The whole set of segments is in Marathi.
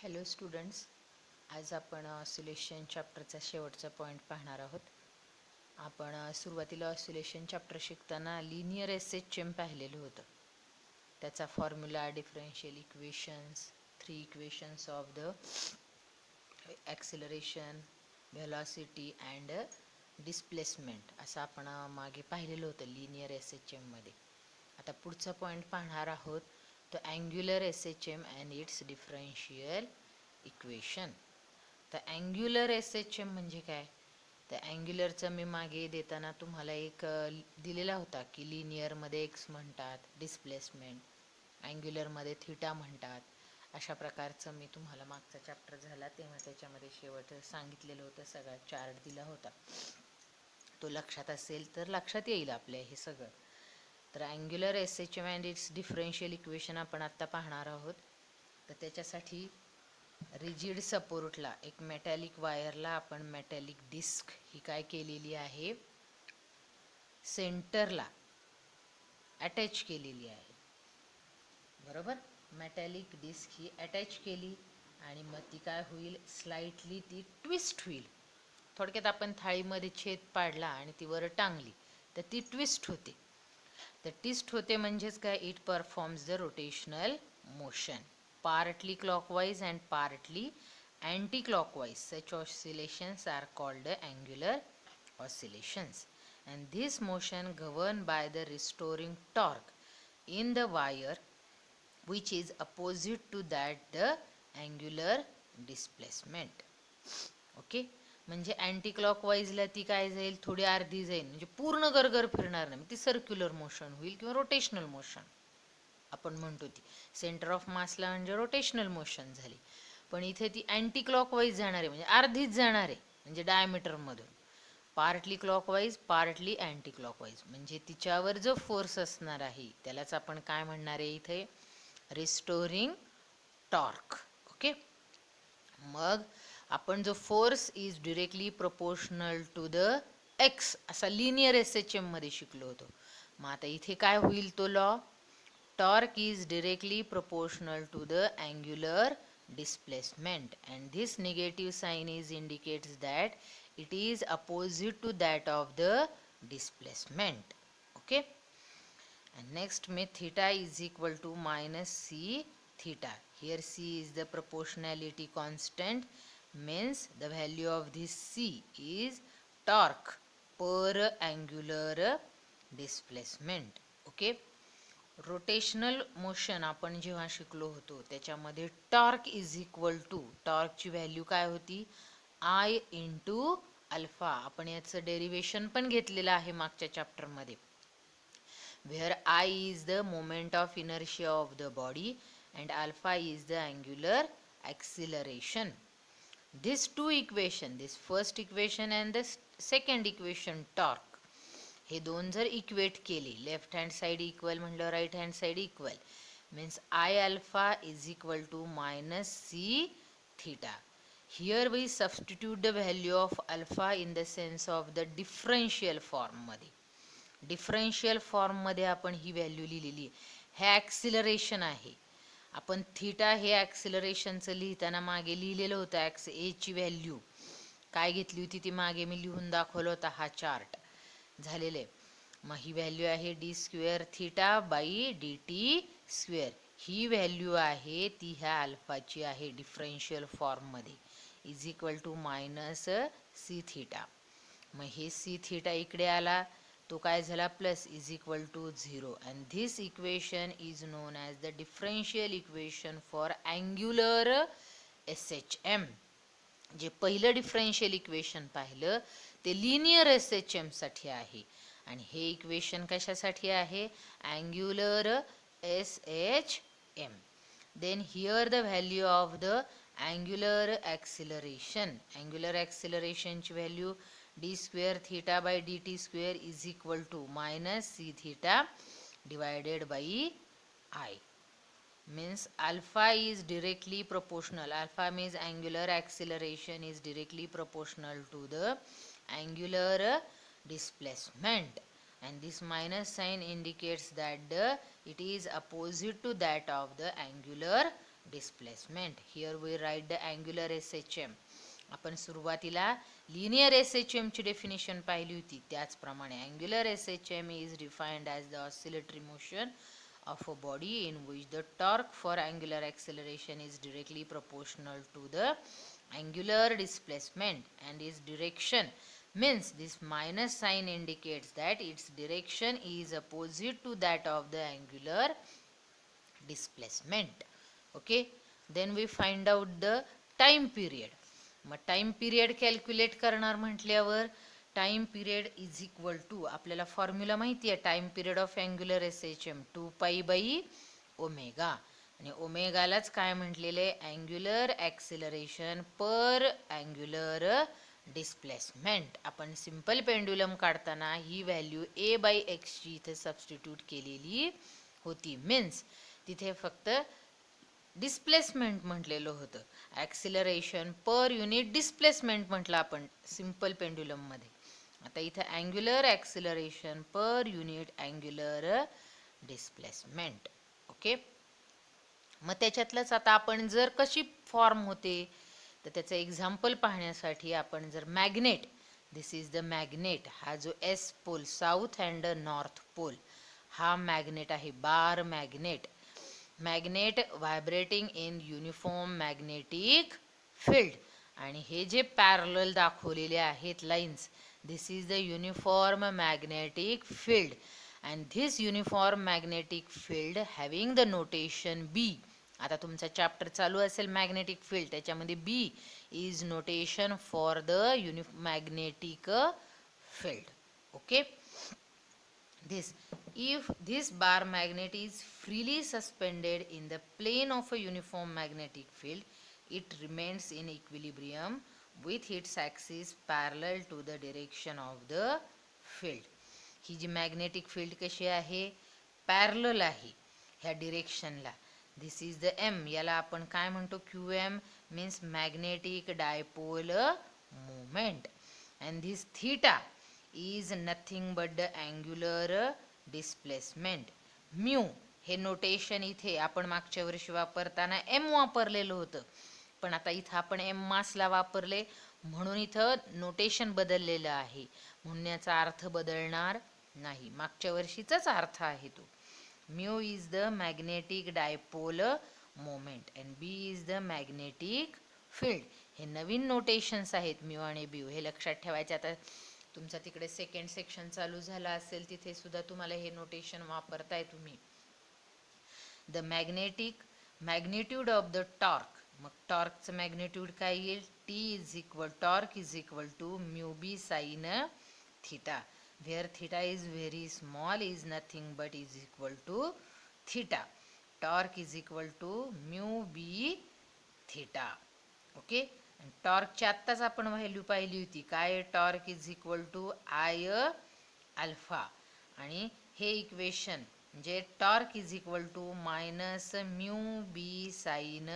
हॅलो स्टुडंट्स, आज आपण ऑसिलेशन चॅप्टरचा शेवटचा पॉईंट पाहणार आहोत. आपण सुरुवातीला ऑसिलेशन चॅप्टर शिकताना लिनियर एसएचएम पाहिलेलं होतं. त्याचा formula, differential equations, 3 equations of the acceleration, velocity and displacement असं आपण मागे पाहिलेलं होतं लिनियर एसएचएममध्ये. आता पुढचा पॉईंट पाहणार आहोत तो angular SHM and it's differential equation. तर अँग्युलर एसएचएम म्हणजे काय? तर अँग्युलरचं मी मागे देताना तुम्हाला एक दिलेला होता की लिनियरमध्ये एक्स म्हणतात, डिस्प्लेसमेंट अँग्युलरमध्ये थीटा म्हणतात. अशा प्रकारचं मी तुम्हाला मागचा चॅप्टर झाला तेव्हा त्याच्यामध्ये शेवट सांगितलेलं होतं, सगळा चार्ट दिला होता. तो लक्षात असेल तर लक्षात येईल आपल्या हे सगळं. तर angular SHM and it's differential equation आपण आत्ता पाहणार आहोत. तर त्याच्यासाठी रिजिड सपोर्टला एक मेटॅलिक वायरला आपण मेटॅलिक डिस्क ही काय केलेली आहे, सेंटरला अटॅच केलेली आहे. बरोबर, मेटॅलिक डिस्क ही अटॅच केली आणि मग ती काय होईल, स्लाइटली ती ट्विस्ट होईल. थोडक्यात आपण थाळीमध्ये छेद पाडला आणि ती वर टांगली तर ती ट्विस्ट होते. तर ट्विस्ट होते म्हणजेच काय, it performs the rotational motion partly clockwise and partly anti-clockwise. Such oscillations are called angular oscillations, and this motion governed by the restoring torque in the wire which is opposite to that the angular displacement. Okay, म्हणजे अँटी क्लॉकवाईजला ती काय जाईल, थोडी अर्धी जाईल, म्हणजे पूर्ण गरगर फिरणार नाही, ती सर्क्युलर मोशन होईल किंवा रोटेशनल मोशन आपण म्हणतो. ती सेंटर ऑफ मासला म्हणजे रोटेशनल मोशन झाली, पण इथे ती अँटी क्लॉकवाईज जाणार आहे, म्हणजे अर्धीच जाणार आहे, म्हणजे डायमीटरमधून partly clockwise partly anti clockwise. म्हणजे तिच्यावर जो फोर्स असणार आहे त्यालाच आपण काय म्हणणार आहे इथे, रिस्टोरिंग टॉर्क. ओके, मग आपण जो force is directly proportional to the x असा लिनियर एसएचएम मध्ये शिकलो होतो. मग आता इथे काय होईल तो law, torque is directly proportional to the angular displacement, and this negative sign is indicates that it is opposite to that of the displacement. Okay, and next में theta is equal to minus c theta. Here c is the proportionality constant, means the value of this c is torque per angular displacement. Okay, rotational motion आपण जेव्हा शिकलो होतो त्याच्यामध्ये टॉर्क इज इक्वल टू, टॉर्कची व्हॅल्यू काय होती, आय इंटू अल्फा. आपण याचं डेरिवेशन पण घेतलेलं आहे मागच्या चॅप्टरमध्ये. Where I is the moment of inertia of the body and alpha is the angular acceleration. This two equation, this first equation and the second equation torque, हे दोन जर इक्वेट केली, लेफ्ट हँड साईड इक्वल म्हणलं right hand side equal, means I alpha is equal to minus C theta. Here we substitute the value of alpha in the sense of the differential फॉर्ममध्ये. डिफरन्शियल फॉर्ममध्ये आपण ही व्हॅल्यू लिहिलेली आहे. हे ॲक्सिलरेशन आहे. आपण थीटा हे ॲक्सिलरेशनचं लिहिताना मागे लिहिलेलं होतं. एची व्हॅल्यू काय घेतली होती ती मागे मी लिहून दाखवलं होता, हा चार्ट झालेले. मग ही व्हॅल्यू आहे d square theta by d T square. ही व्हॅल्यू आहे ती ह्या अल्फाची आहे डिफरन्शियल फॉर्ममध्ये, is equal to minus C theta. मग हे सी थीटा इकडे आला, तो काय झाला plus, is equal to 0. And this equation is known as the differential equation for angular S H M. जे पहिलं डिफरन्शियल इक्वेशन पाहिलं ते लिनियर एस एच एमसाठी आहे, आणि हे इक्वेशन कशासाठी आहे, angular S H M. Then here the value of the angular acceleration, angular ॲक्सिलरेशनची value D square theta by D T square is equal to minus C theta divided by I. Means alpha is directly proportional, alpha means angular acceleration is directly proportional to the angular displacement, and this minus sign indicates that it is opposite to that of the angular displacement. Here we write the angular SHM. आपण सुरुवातीला लिनियर SHM ची डेफिनेशन पाहिली होती, त्याचप्रमाणे angular SHM is defined as the oscillatory motion of a body in which the torque for angular acceleration is directly proportional to the angular displacement, and its direction means this minus sign indicates that its direction is opposite to that of the angular displacement. Okay, then we find out the time period. मग टाइम पिरियड कॅल्क्युलेट करणार म्हटल्यावर time period is equal to, आपल्याला फॉर्म्युला माहिती आहे, time period of angular SHM 2π/, आणि ओमेगालाच काय म्हटलेले, angular acceleration per angular displacement. आपण सिंपल पेंड्युलम काढताना ही व्हॅल्यू A/x ची इथे सबस्टिट्यूट केलेली होती. मीन्स तिथे फक्त डिस्प्लेसमेंट म्हटलेलं होतं, ॲक्सिलरेशन पर युनिट डिस्प्लेसमेंट म्हटलं आपण सिंपल पेंड्युलममध्ये. आता इथं angular acceleration per unit angular displacement. Okay, मग त्याच्यातलंच आता आपण जर कशी फॉर्म होते तर त्याचं एक्झाम्पल पाहण्यासाठी आपण जर magnet, this is the magnet, हा जो S pole south and north pole, हा मॅग्नेट आहे, bar magnet. Magnet vibrating in uniform magnetic field, आणि हे जे पॅरलल दाखवलेले आहेत lines, this is the uniform magnetic field, and this uniform magnetic field having the notation B. आता तुमचा चॅप्टर चालू असेल मॅग्नेटिक फील्ड, त्याच्यामध्ये B is notation for the magnetic field. Okay, if this bar magnet is freely suspended in the plane of a uniform magnetic field, it remains in equilibrium with its axis parallel to the direction of the field. ही जी मॅग्नेटिक फील्ड कशी आहे, पॅरलल आहे ह्या डिरेक्शनला. दिस इज द M, याला आपण काय म्हणतो, QM means magnetic dipole moment, and this theta is nothing but the angular displacement. Mu हे नोटेशन इथे आपण मागच्या वर्षी वापरताना M वापरलेलं होतं, पण आता इथं आपण M मासला वापरले म्हणून इथं नोटेशन बदललेलं आहे, म्हणून याचा अर्थ बदलणार नाही, मागच्या वर्षीचाच अर्थ आहे तो. Mu is the magnetic dipole moment and B is the magnetic field. हे नवीन नोटेशन्स आहेत म्यू आणि B, हे लक्षात ठेवायचे. आता तुमचा तिकडे सेकंड सेक्शन चालू झाला असेल तिथे सुद्धा तुम्हाला हे नोटेशन वापरताय तुम्ही. The magnitude of the torque, मग टॉर्कचं मॅग्नेट्यूड काय येईल, torque is equal to mu B sine theta, where theta is very small, is nothing but is equal to theta. Torque is equal to mu B theta. Okay, टॉर्कची आत्ताच आपण व्हॅल्यू पाहिली होती, काय, torque is equal to I alpha, आणि हे इक्वेशन म्हणजे torque is equal to minus mu B sine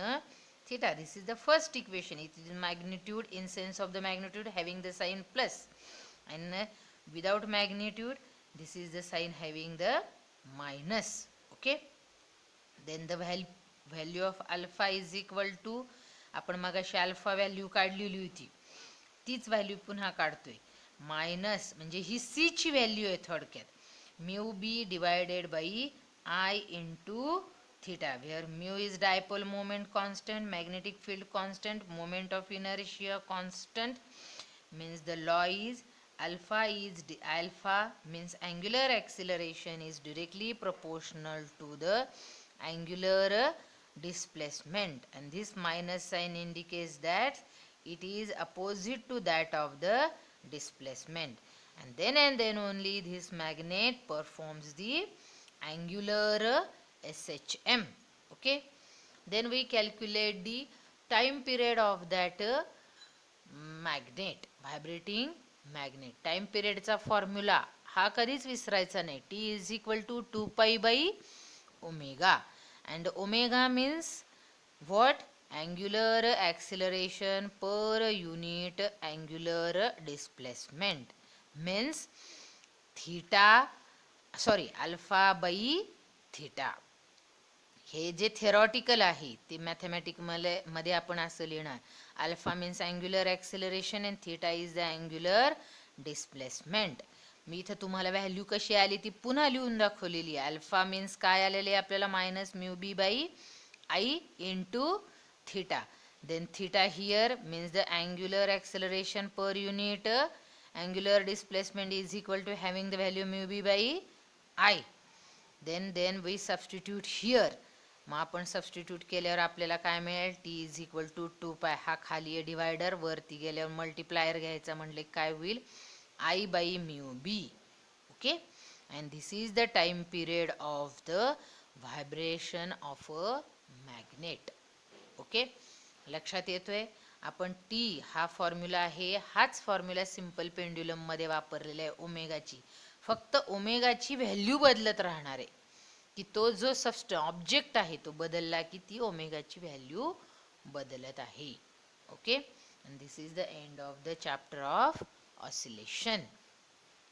theta. This is the first equation. It is magnitude in sense of the magnitude having the sign plus, and without magnitude this is the sign having the minus. Okay, then the value of alpha is equal to, आपण मगाशी अल्फा व्हॅल्यू काढलेली होती तीच व्हॅल्यू पुन्हा काढतोय, मायनस म्हणजे ही C ची व्हॅल्यू आहे थोडक्यात, mu B divided by I into theta, where mu is dipole moment constant, magnetic field constant, moment of inertia constant, means the law is alpha means angular acceleration is directly proportional to the angular displacement, and this minus sign indicates that it is opposite to that of the displacement, and then only this magnet performs the angular SHM. Okay, then we calculate the time period of that magnet, vibrating magnet. Time पिरियडचा फॉर्म्युला हा कधीच विसरायचा नाही, T इज इक्वल टू 2π/ओमेगा, and omega means what, angular acceleration per unit angular displacement, means alpha by theta. हे जे थेरॉटिकल आहे ते मॅथमॅटिक मध्ये आपण असं लिहिणार, alpha means angular acceleration and theta is the angular displacement. मी इथं तुम्हाला व्हॅल्यू कशी आली ती पुन्हा लिहून दाखवलेली आहे. अल्फा मीन्स काय आलेले आहे आपल्याला, minus mu B by I into theta. Then theta here means the angular acceleration per unit angular displacement is equal to having the value mu b by I. then we substitute here. मग आपण सबस्टिट्यूट केल्यावर आपल्याला काय मिळेल, टी इज इक्वल टू 2 पाय, हा खाली आहे डिवायडर, वरती गेल्यावर मल्टिप्लायर घ्यायचा म्हणले काय होईल, I by mu B. Okay, and this is the time period of the vibration of a magnet. Okay, लक्षात येतोय. आपण टी हा फॉर्म्युला आहे, हाच फॉर्म्युला सिंपल पेंड्युलम मध्ये वापरलेला आहे ओमेगाची. फक्त ओमेगाची व्हॅल्यू बदलत राहणार आहे, की तो जो ऑब्जेक्ट आहे तो बदलला की ती ओमेगाची व्हॅल्यू बदलत आहे. Okay, and this is the end of the chapter of oscillation.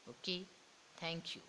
Okay, thank you.